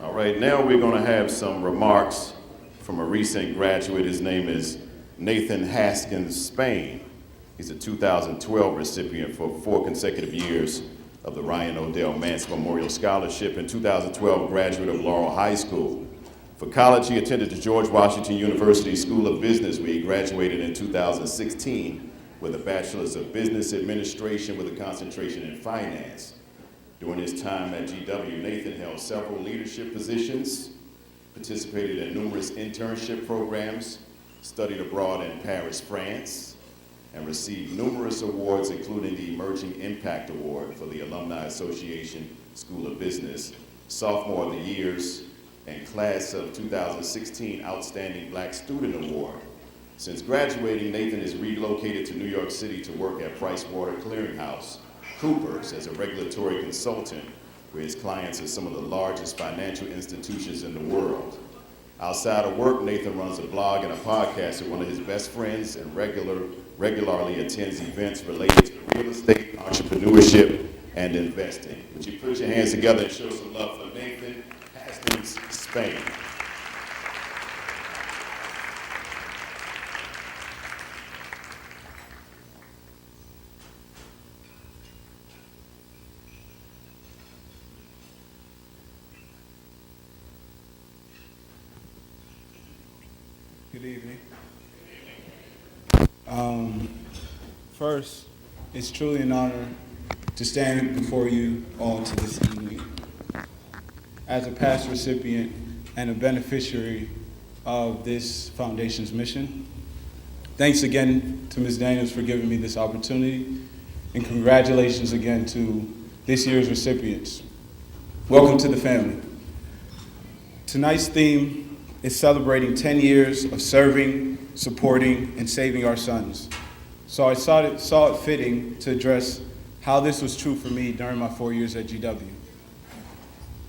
All right, now we're going to have some remarks from a recent graduate. His name is Nathan Hastings-Spaine. He's a 2012 recipient for 4 consecutive years of the Ryan Odell Mance Memorial Scholarship and 2012 graduate of Laurel High School. For college, he attended the George Washington University School of Business, where he graduated in 2016 with a Bachelor's of Business Administration with a concentration in finance. During his time at GW, Nathan held several leadership positions, participated in numerous internship programs, studied abroad in Paris, France, and received numerous awards, including the Emerging Impact Award for the Alumni Association School of Business, Sophomore of the Year's, and Class of 2016 Outstanding Black Student Award. Since graduating, Nathan is relocated to New York City to work at Pricewater Clearinghouse Coopers as a regulatory consultant, where his clients are some of the largest financial institutions in the world. Outside of work, Nathan runs a blog and a podcast with one of his best friends and regularly attends events related to real estate, entrepreneurship, and investing. Would you put your hands together and show some love for Nathan Hastings-Spaine? Good evening. First, it's truly an honor to stand before you all to this evening. As a past recipient and a beneficiary of this foundation's mission, thanks again to Ms. Daniels for giving me this opportunity, and congratulations again to this year's recipients. Welcome to the family. Tonight's theme is celebrating 10 years of serving, supporting, and saving our sons. So I saw it fitting to address how this was true for me during my 4 years at GW.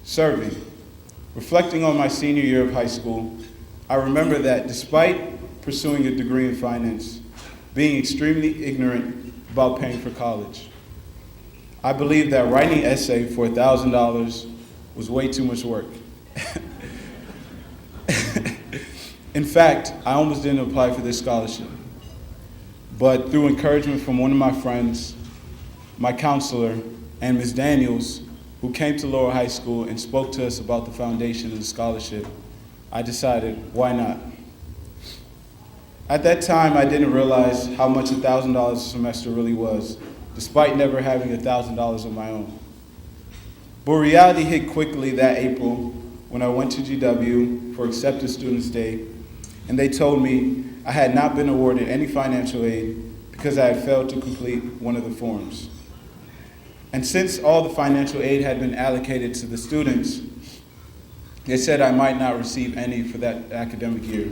Serving. Reflecting on my senior year of high school, I remember that despite pursuing a degree in finance, being extremely ignorant about paying for college, I believed that writing an essay for $1,000 was way too much work. In fact, I almost didn't apply for this scholarship. But through encouragement from one of my friends, my counselor, and Ms. Daniels, who came to Laurel High School and spoke to us about the foundation of the scholarship, I decided, why not? At that time, I didn't realize how much $1,000 a semester really was, despite never having $1,000 of my own. But reality hit quickly that April when I went to GW for Accepted Students Day, and they told me I had not been awarded any financial aid because I had failed to complete one of the forms. And since all the financial aid had been allocated to the students, they said I might not receive any for that academic year.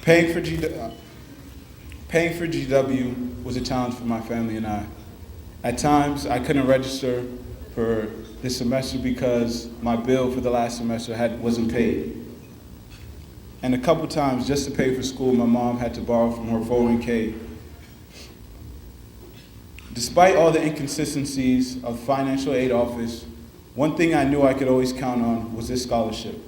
Paying for GW was a challenge for my family and I. At times, I couldn't register for this semester because my bill for the last semester wasn't paid. And a couple times, just to pay for school, my mom had to borrow from her 401k. Despite all the inconsistencies of financial aid office, one thing I knew I could always count on was this scholarship.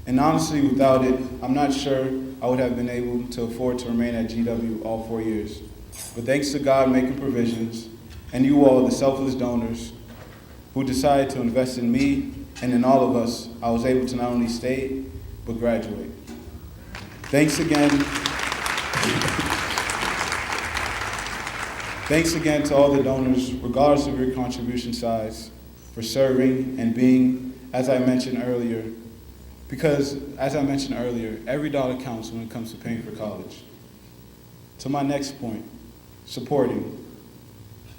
And honestly, without it, I'm not sure I would have been able to afford to remain at GW all 4 years. But thanks to God making provisions, and you all, the selfless donors, who decided to invest in me and in all of us, I was able to not only stay, but graduate. Thanks again. Thanks again to all the donors, regardless of your contribution size, for serving and being, as I mentioned earlier, because, as I mentioned earlier, every dollar counts when it comes to paying for college. To my next point, supporting.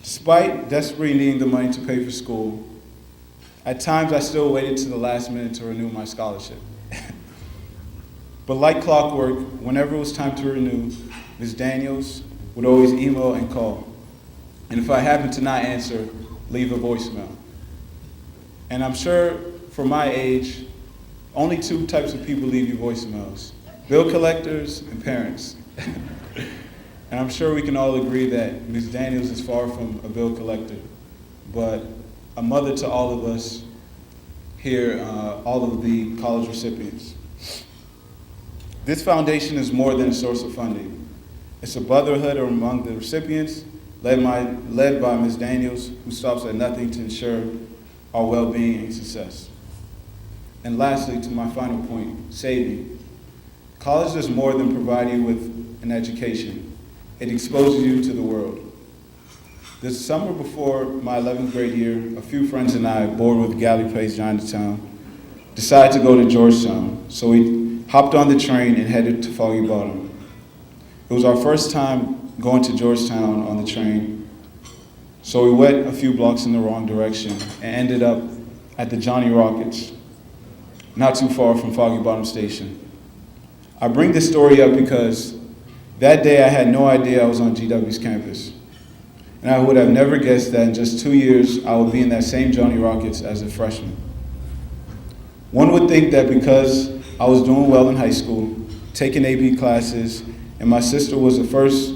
Despite desperately needing the money to pay for school, at times I still waited to the last minute to renew my scholarship. But like clockwork, whenever it was time to renew, Ms. Daniels would always email and call. And if I happened to not answer, leave a voicemail. And I'm sure for my age, only 2 types of people leave you voicemails: bill collectors and parents. And I'm sure we can all agree that Ms. Daniels is far from a bill collector, but a mother to all of us, here, all of the college recipients. This foundation is more than a source of funding. It's a brotherhood among the recipients, led by Ms. Daniels, who stops at nothing to ensure our well-being and success. And lastly, to my final point, saving. College does more than provide you with an education. It exposes you to the world. This summer before my 11th grade year, a few friends and I, bored with Galley Place, Chinatown, decided to go to Georgetown. So we hopped on the train and headed to Foggy Bottom. It was our first time going to Georgetown on the train, so we went a few blocks in the wrong direction and ended up at the Johnny Rockets, not too far from Foggy Bottom Station. I bring this story up because that day I had no idea I was on GW's campus. And I would have never guessed that in just 2 years I would be in that same Johnny Rockets as a freshman. One would think that because I was doing well in high school, taking AP classes, and my sister was the first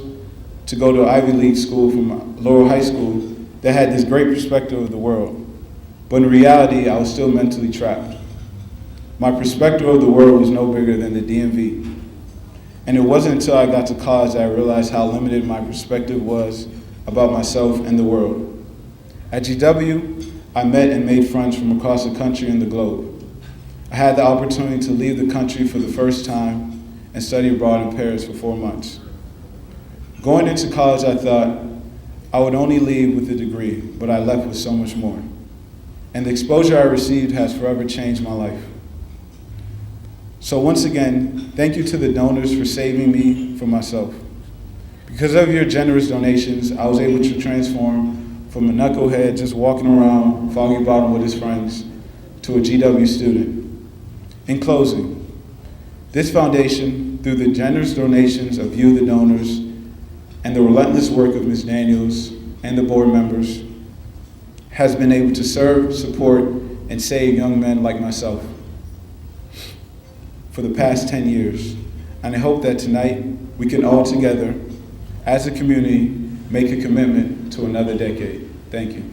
to go to Ivy League school from Laurel High School, that had this great perspective of the world. But in reality, I was still mentally trapped. My perspective of the world was no bigger than the DMV. And it wasn't until I got to college that I realized how limited my perspective was about myself and the world. At GW, I met and made friends from across the country and the globe. I had the opportunity to leave the country for the first time and study abroad in Paris for 4 months. Going into college, I thought I would only leave with a degree, but I left with so much more. And the exposure I received has forever changed my life. So once again, thank you to the donors for saving me from myself. Because of your generous donations, I was able to transform from a knucklehead just walking around Foggy Bottom with his friends to a GW student. In closing, this foundation, through the generous donations of you, the donors, and the relentless work of Ms. Daniels and the board members, has been able to serve, support, and save young men like myself for the past 10 years. And I hope that tonight we can all together, as a community, make a commitment to another decade. Thank you.